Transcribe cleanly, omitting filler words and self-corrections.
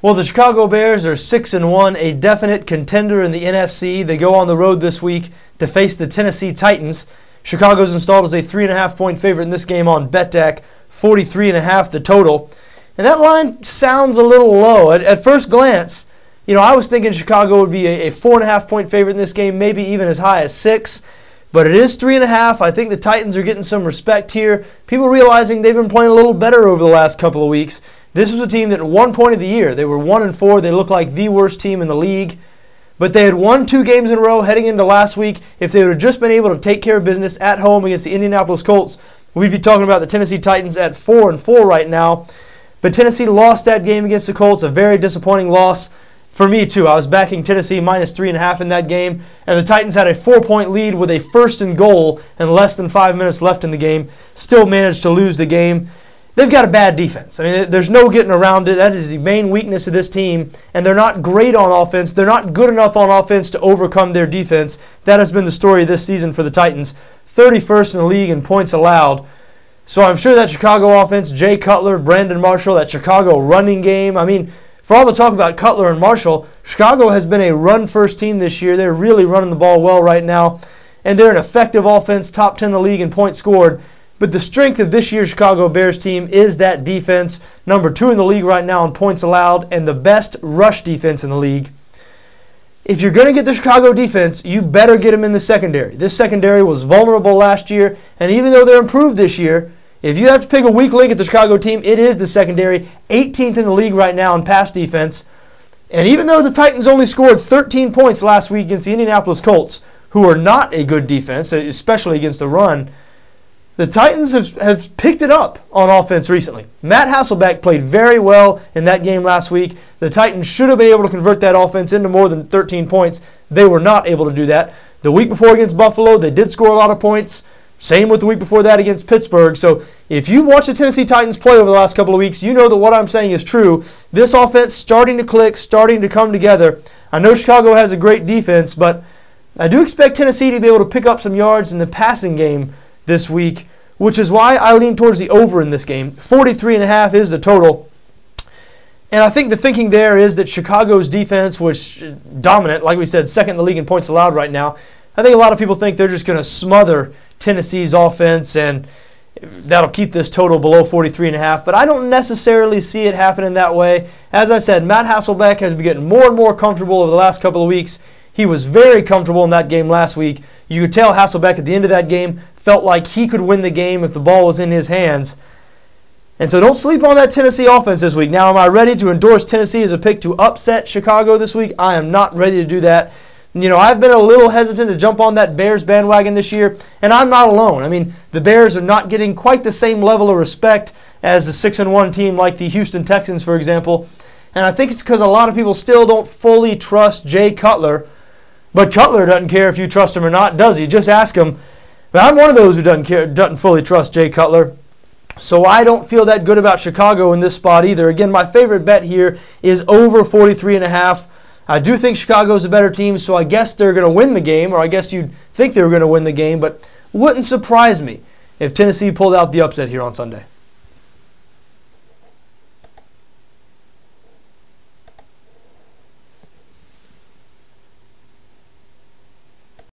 Well, the Chicago Bears are 6-1, a definite contender in the NFC. They go on the road this week to face the Tennessee Titans. Chicago's installed as a 3.5-point favorite in this game on BETDAQ, 43.5 the total. And that line sounds a little low. At first glance, I was thinking Chicago would be a 4.5-point favorite in this game, maybe even as high as 6. But it is 3.5. I think the Titans are getting some respect here. People realizing they've been playing a little better over the last couple of weeks. This was a team that at one point of the year, they were 1-4. They looked like the worst team in the league. But they had won 2 games in a row heading into last week. If they would have just been able to take care of business at home against the Indianapolis Colts, we'd be talking about the Tennessee Titans at 4-4 right now. But Tennessee lost that game against the Colts, a very disappointing loss for me too. I was backing Tennessee minus 3.5 in that game, and the Titans had a 4-point lead with a 1st and goal and less than 5 minutes left in the game. Still managed to lose the game. They've got a bad defense. I mean, there's no getting around it. That is the main weakness of this team, and they're not great on offense. They're not good enough on offense to overcome their defense. That has been the story this season for the Titans. 31st in the league in points allowed. So I'm sure that Chicago offense, Jay Cutler, Brandon Marshall, that Chicago running game, I mean, for all the talk about Cutler and Marshall, Chicago has been a run-first team this year. They're really running the ball well right now, and they're an effective offense, top 10 in the league in points scored. But the strength of this year's Chicago Bears team is that defense, number 2 in the league right now in points allowed, and the best rush defense in the league. If you're going to get the Chicago defense, you better get them in the secondary. This secondary was vulnerable last year, and even though they're improved this year, if you have to pick a weak link at the Chicago team, it is the secondary, 18th in the league right now in pass defense. And even though the Titans only scored 13 points last week against the Indianapolis Colts, who are not a good defense, especially against the run, the Titans have picked it up on offense recently. Matt Hasselbeck played very well in that game last week. The Titans should have been able to convert that offense into more than 13 points. They were not able to do that. The week before against Buffalo, they did score a lot of points. Same with the week before that against Pittsburgh. So if you've watched the Tennessee Titans play over the last couple of weeks, you know that what I'm saying is true. This offense starting to click, starting to come together. I know Chicago has a great defense, but I do expect Tennessee to be able to pick up some yards in the passing game this week, which is why I lean towards the over in this game. 43.5 is the total. And I think the thinking there is that Chicago's defense, which is dominant, like we said, 2nd in the league in points allowed right now, I think a lot of people think they're just going to smother Tennessee's offense and that'll keep this total below 43.5. But I don't necessarily see it happening that way. As I said, Matt Hasselbeck has been getting more and more comfortable over the last couple of weeks. He was very comfortable in that game last week. You could tell Hasselbeck at the end of that game felt like he could win the game if the ball was in his hands. And so don't sleep on that Tennessee offense this week. Now, am I ready to endorse Tennessee as a pick to upset Chicago this week? I am not ready to do that. I've been a little hesitant to jump on that Bears bandwagon this year, and I'm not alone. I mean, the Bears are not getting quite the same level of respect as a 6-1 team like the Houston Texans, for example. And I think it's because a lot of people still don't fully trust Jay Cutler. But Cutler doesn't care if you trust him or not, does he? Just ask him. But I'm one of those who doesn't fully trust Jay Cutler. So I don't feel that good about Chicago in this spot either. Again, my favorite bet here is over 43.5. I do think Chicago's a better team, so I guess they're going to win the game, or I guess you'd think they were going to win the game, but wouldn't surprise me if Tennessee pulled out the upset here on Sunday.